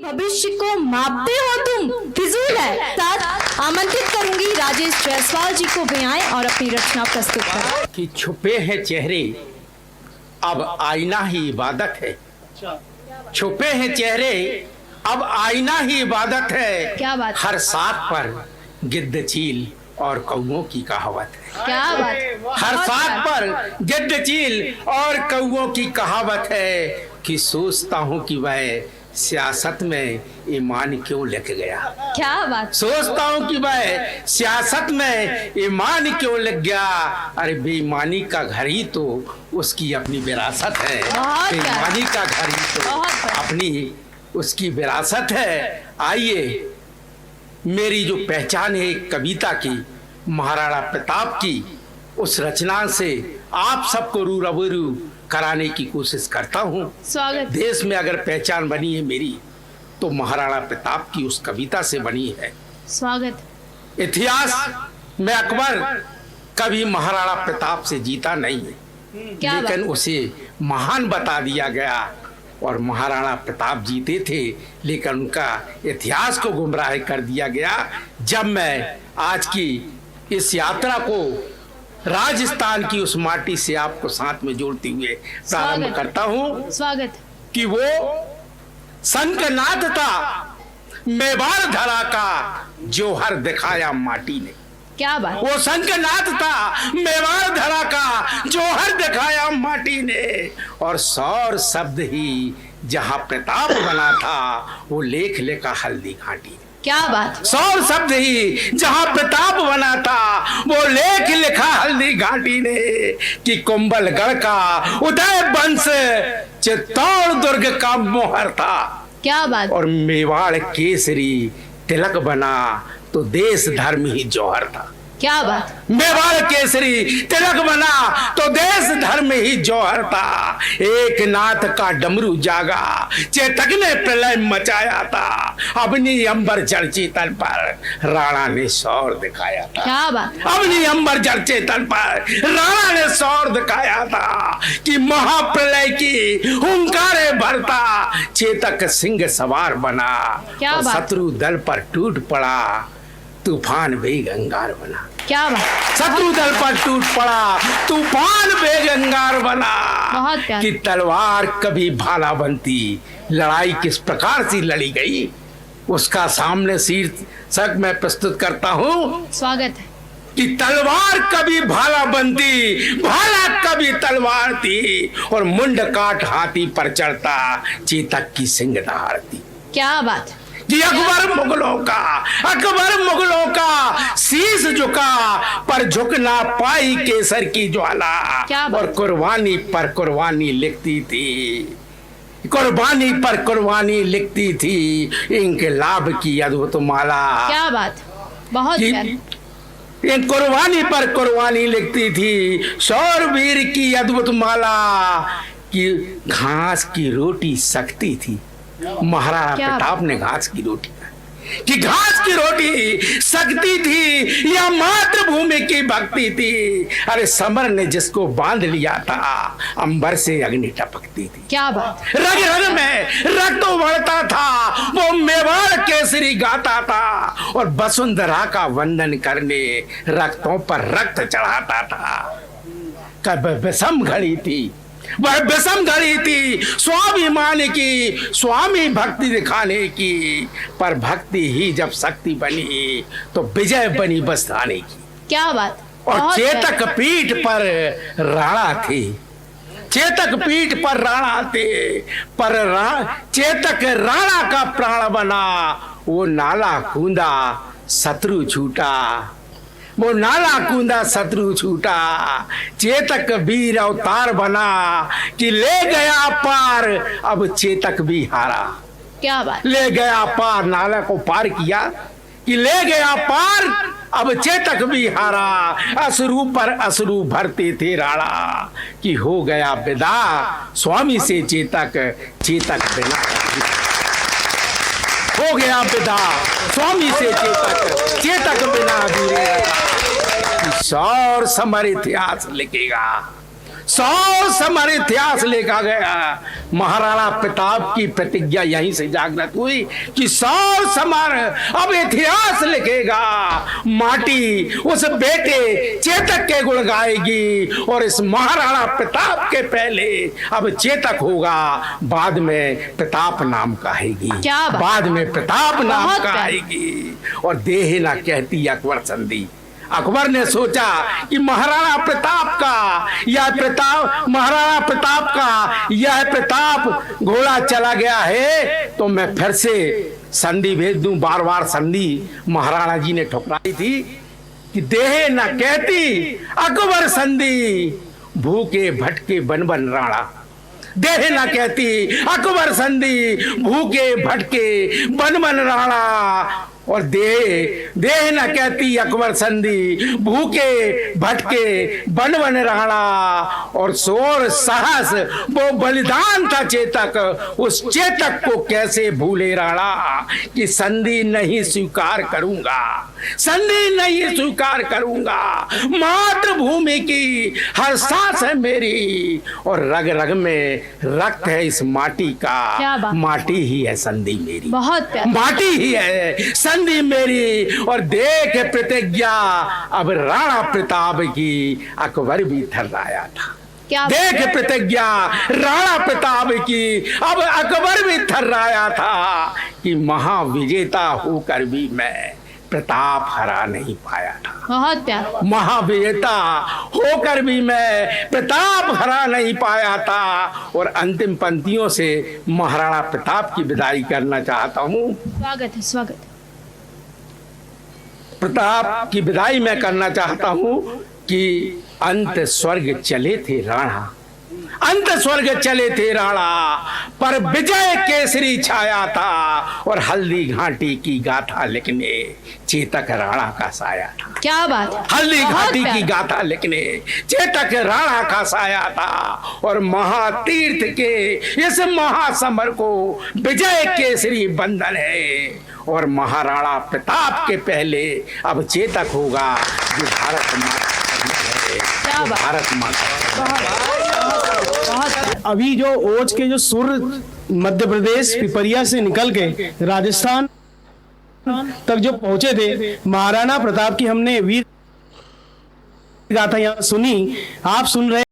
भविष्य को मापते हो तुम, फिजूल है। साथ आमंत्रित करूंगी राजेश जायसवाल जी को भी आए और अपनी रचना प्रस्तुत करें। कि छुपे हैं चेहरे, अब आईना ही इबादत है। छुपे हैं चेहरे, अब आईना ही इबादत है। क्या बात? हर साथ पर गिद्ध चील और कौओं की कहावत है। क्या बात? हर साथ पर गिद्ध चील और कौओं की कहावत है कि सोचता हूँ कि वह सियासत में ईमान क्यों लग गया। क्या बात? सोचता हूँ कि वह सियासत में ईमान क्यों लग गया। अरे बेईमानी का घर ही तो उसकी अपनी विरासत है। बेईमानी का घर ही तो अपनी उसकी विरासत है। आइए, मेरी जो पहचान है कविता की, महाराणा प्रताप की, उस रचना से आप सबको रूबरू कराने की कोशिश करता हूँ। स्वागत। देश में अगर पहचान बनी है मेरी तो महाराणा प्रताप की उस कविता से बनी है। स्वागत। इतिहास में अकबर कभी महाराणा प्रताप से जीता नहीं है, लेकिन उसे महान बता दिया गया और महाराणा प्रताप जीते थे, लेकिन उनका इतिहास को गुमराह कर दिया गया। जब मैं आज की इस यात्रा को राजस्थान की उस माटी से आपको साथ में जोड़ते हुए प्रारंभ करता हूँ। स्वागत। कि वो संकनाथ था मेवाड़ धरा का, जो हर दिखाया माटी ने। क्या बात? वो संकनाथ था मेवाड़ धरा का, जो हर दिखाया माटी ने। और सौर शब्द ही जहाँ प्रताप बना था, वो लेख लेखा हल्दी घाटी। क्या बात? सौर शब्द ही जहाँ प्रताप बना था, वो लेख लिखा हल्दी घाटी ने। कि कुंभलगढ़ का उदय वंश चित्तौड़ दुर्ग का मोहर था। क्या बात? और मेवाड़ केसरी तिलक बना तो देश धर्म ही जौहर था। क्या बात? मेवाड़ केसरी तिलक बना तो देश धर्म ही जौहर था। एक नाथ का डमरू जागा, चेतक ने प्रलय मचाया था। अपनी अंबर चर्ची तल पर राणा ने शौर दिखाया था। क्या बात? अपनी अंबर चर्चे तल पर राणा ने शौर दिखाया था। कि महाप्रलय की हुंकारे भरता, चेतक सिंह सवार बना। क्या बात? शत्रु दल पर टूट पड़ा, तूफान बेग अंगार बना। क्या बात? शत्रु दल पर टूट पड़ा, तूफान बेग अंगार बना। बहुत प्यार। कि तलवार कभी भाला बनती, लड़ाई किस प्रकार से लड़ी गई, उसका सामने शीर्षक मैं प्रस्तुत करता हूँ। स्वागत है। कि तलवार कभी भाला बनती, भाला कभी तलवार थी। और मुंड काट हाथी पर चढ़ता, चेतक की सिंग दहाड़ती। क्या बात? कि अकबर मुगलों का शीश झुका, पर झुक ना पाई केसर की ज्वाला। और कुर्बानी पर कुर्बानी लिखती थी, कुर्बानी पर कुर्बानी लिखती थी, इंकलाब की अद्भुत माला। क्या बात? बहुत प्यारी। कुर्बानी पर कुर्बानी लिखती थी, शौरवीर की अद्भुत माला। कि घास की रोटी सख्ती थी, महाराणा प्रताप ने घास की रोटी, कि घास की रोटी सख्ती थी या मातृभूमि की भक्ति थी। अरे समर ने जिसको बांध लिया था, अंबर से अग्नि टपकती थी। क्या बात? रग रग में रक्त उभरता था, वो मेवाड़ केसरी गाता था। और वसुंधरा का वंदन करने रक्तों पर रक्त चढ़ाता था। कब विषम घड़ी थी, वह विषम घड़ी थी स्वाभिमान की, स्वामी भक्ति दिखाने की। पर भक्ति ही जब शक्ति बनी तो विजय बनी बस्ताने की। क्या बात? और चेतक पीठ पर राणा थे, चेतक पीठ पर राणा थे। पर चेतक राणा का प्राण बना, वो नाला कूदा शत्रु छूटा, वो नाला कूदा शत्रु छूटा। चेतक वीर अवतार बना, कि ले गया पार अब चेतक भी हारा। क्या बात? ले गया पार, नाला को पार किया, कि ले गया पार अब चेतक भी हारा। अश्रु पर अश्रु भरते थे राणा, कि हो गया विदा स्वामी से चेतक, चेतक बिना हो गया विदा स्वामी से चेतक, चेतक बिना अधूरे। सौर समर इतिहास लिखेगा, 100 समर इतिहास लिखा गया। महाराणा प्रताप की प्रतिज्ञा यहीं से जागृत हुई कि 100 समान अब इतिहास लिखेगा। माटी उस बेटे चेतक के गुण गाएगी और इस महाराणा प्रताप के पहले अब चेतक होगा, बाद में प्रताप नाम कहेगी, बाद में प्रताप नाम कहेगी। और देह ना कहती अकबर संधि। अकबर ने सोचा कि महाराणा प्रताप का यह प्रताप घोड़ा चला गया है तो मैं फिर से संधि भेज दूं। बार बार संधि महाराणा जी ने ठुकराई थी कि देह न कहती अकबर संधि, भूखे भटके बन बन राणा। देह न कहती अकबर संधि, भूखे भटके बन बन राणा। और देह न कहती अकबर संधि, भूखे भटके बन बन राणा। और शोर साहस वो बलिदान था चेतक, उस चेतक को कैसे भूले राणा कि संधि नहीं स्वीकार करूंगा, संधि नहीं स्वीकार करूंगा। मातृभूमि की हर सांस है मेरी और रग रग में रक्त है इस माटी का, माटी ही है संधि मेरी, बहुत माटी ही है संधि मेरी। और देख प्रतिज्ञा अब राणा प्रताप की अकबर भी थर्राया था। देख प्रतिज्ञा राणा प्रताप की अब अकबर भी थर्राया था कि महाविजेता होकर भी मैं प्रताप हरा नहीं पाया था। बहुत प्यार। महाविजेता होकर भी मैं प्रताप हरा नहीं पाया था। और अंतिम पंक्तियों से महाराणा प्रताप की विदाई करना चाहता हूँ। स्वागत है, स्वागत है। प्रताप की विदाई मैं करना चाहता हूँ कि अंत स्वर्ग चले थे राणा, अंत स्वर्ग चले थे राणा, पर विजय केसरी छाया था। और हल्दी घाटी की गाथा लिखने चेतक राणा का साया था। क्या बात है। हल्दी घाटी की गाथा लिखने चेतक राणा का साया था। और महातीर्थ के इस महासमर को विजय केसरी बंधन है। और महाराणा प्रताप के पहले अब चेतक होगा जो भारत माता, भारत माता। अभी जो ओज के जो सुर मध्य प्रदेश पिपरिया से निकल के राजस्थान तक जो पहुंचे थे, महाराणा प्रताप की हमने वीर गाथा यहाँ सुनी। आप सुन रहे